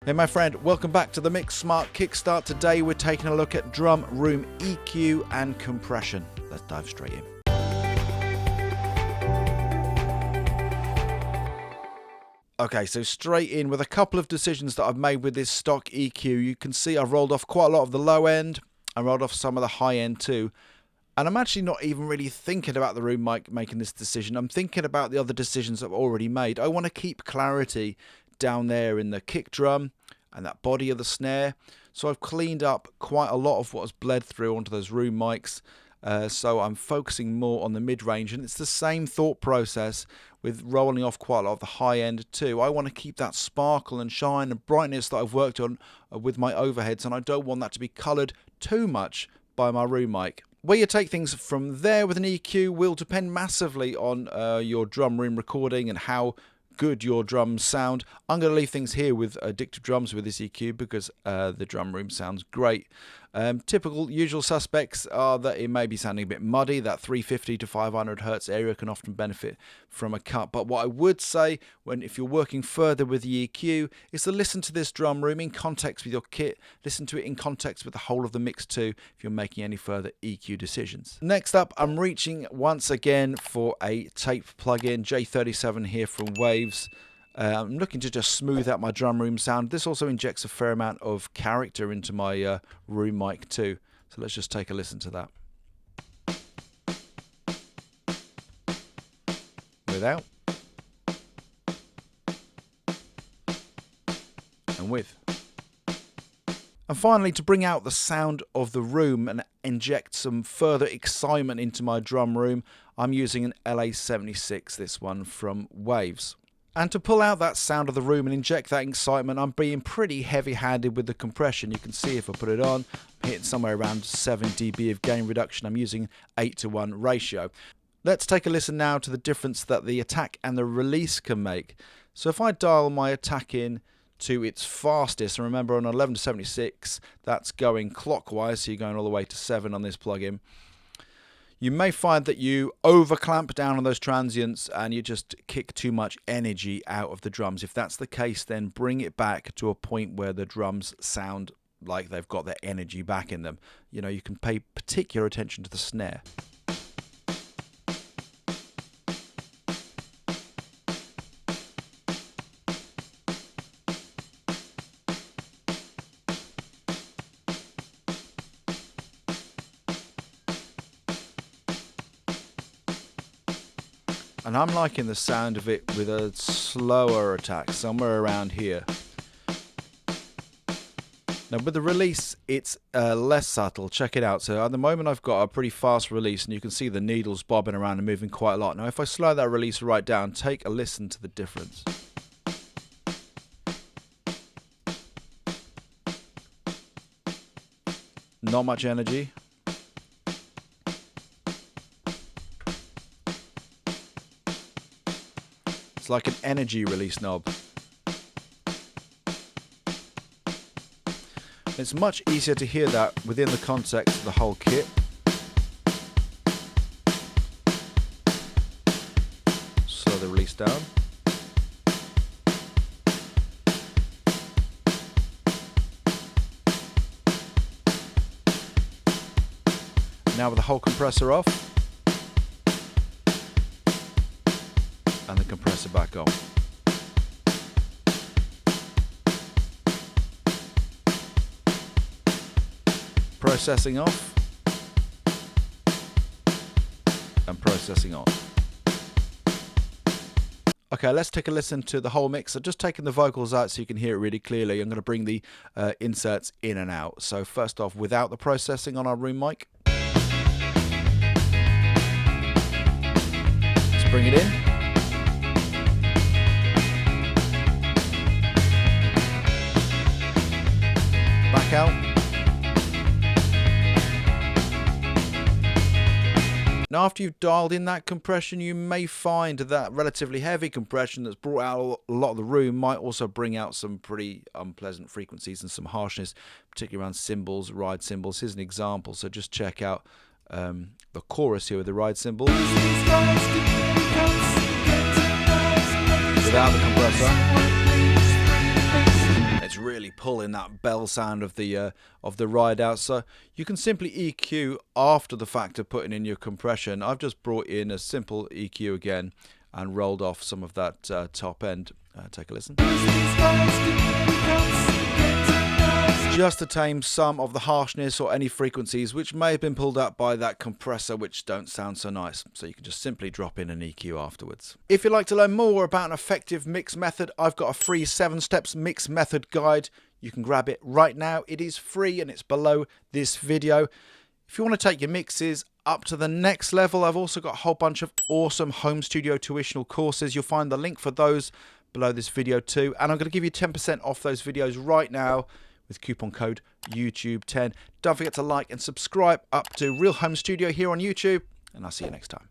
Hey my friend, welcome back to the Mix Smart Kickstart. Today we're taking a look at drum room EQ and compression. Let's dive straight in. Okay, so straight in with a couple of decisions that I've made with this stock EQ. You can see I've rolled off quite a lot of the low end. I rolled off some of the high end too. And I'm actually not even really thinking about the room mic making this decision. I'm thinking about the other decisions I've already made. I want to keep clarity down there in the kick drum and that body of the snare. So I've cleaned up quite a lot of what has bled through onto those room mics. So I'm focusing more on the mid-range, and it's the same thought process with rolling off quite a lot of the high end too. I want to keep that sparkle and shine and brightness that I've worked on with my overheads, and I don't want that to be coloured too much by my room mic. Where you take things from there with an EQ will depend massively on your drum room recording and how good your drums sound. I'm going to leave things here with Addictive Drums with this EQ because the drum room sounds great. Typical usual suspects are that it may be sounding a bit muddy. That 350 to 500 hertz area can often benefit from a cut. But what I would say, if you're working further with the EQ, is to listen to this drum room in context with your kit. Listen to it in context with the whole of the mix too, if you're making any further EQ decisions. Next up, I'm reaching once again for a tape plugin, J37 here from Waves. I'm looking to just smooth out my drum room sound. This also injects a fair amount of character into my room mic too. So let's just take a listen to that. Without. And with. And finally, to bring out the sound of the room and inject some further excitement into my drum room, I'm using an LA76, this one from Waves. And to pull out that sound of the room and inject that excitement, I'm being pretty heavy-handed with the compression. You can see if I put it on, I'm hitting somewhere around 7 dB of gain reduction. I'm using 8:1 ratio. Let's take a listen now to the difference that the attack and the release can make. So if I dial my attack in to its fastest, and remember on 11 to 76, that's going clockwise, so you're going all the way to 7 on this plugin. You may find that you over-clamp down on those transients and you just kick too much energy out of the drums. If that's the case, then bring it back to a point where the drums sound like they've got their energy back in them. You know, you can pay particular attention to the snare. And I'm liking the sound of it with a slower attack, somewhere around here. Now with the release, it's less subtle. Check it out. So at the moment I've got a pretty fast release, and you can see the needles bobbing around and moving quite a lot. Now if I slow that release right down, take a listen to the difference. Not much energy. Like an energy release knob. It's much easier to hear that within the context of the whole kit. Slow the release down. Now with the whole compressor off. And the compressor back on. Processing off. And processing on. Okay, let's take a listen to the whole mix. I've just taken the vocals out so you can hear it really clearly. I'm going to bring the inserts in and out. So first off, without the processing on our room mic. Let's bring it in. Back out. Now after you've dialed in that compression, you may find that relatively heavy compression that's brought out a lot of the room might also bring out some pretty unpleasant frequencies and some harshness, particularly around cymbals, ride cymbals. Here's an example, so just check out the chorus here with the ride cymbals. Without the compressor. It's really pulling that bell sound of the ride out. So you can simply EQ after the fact of putting in your compression. I've just brought in a simple EQ again and rolled off some of that top end. Take a listen. Just to tame some of the harshness or any frequencies which may have been pulled up by that compressor which don't sound so nice. So you can just simply drop in an EQ afterwards. If you'd like to learn more about an effective mix method, I've got a free 7 steps mix method guide. You can grab it right now. It is free and it's below this video. If you want to take your mixes up to the next level, I've also got a whole bunch of awesome home studio tuitional courses. You'll find the link for those below this video too. And I'm going to give you 10% off those videos right now with coupon code YouTube10. Don't forget to like and subscribe up to Real Home Studio here on YouTube, and I'll see you next time.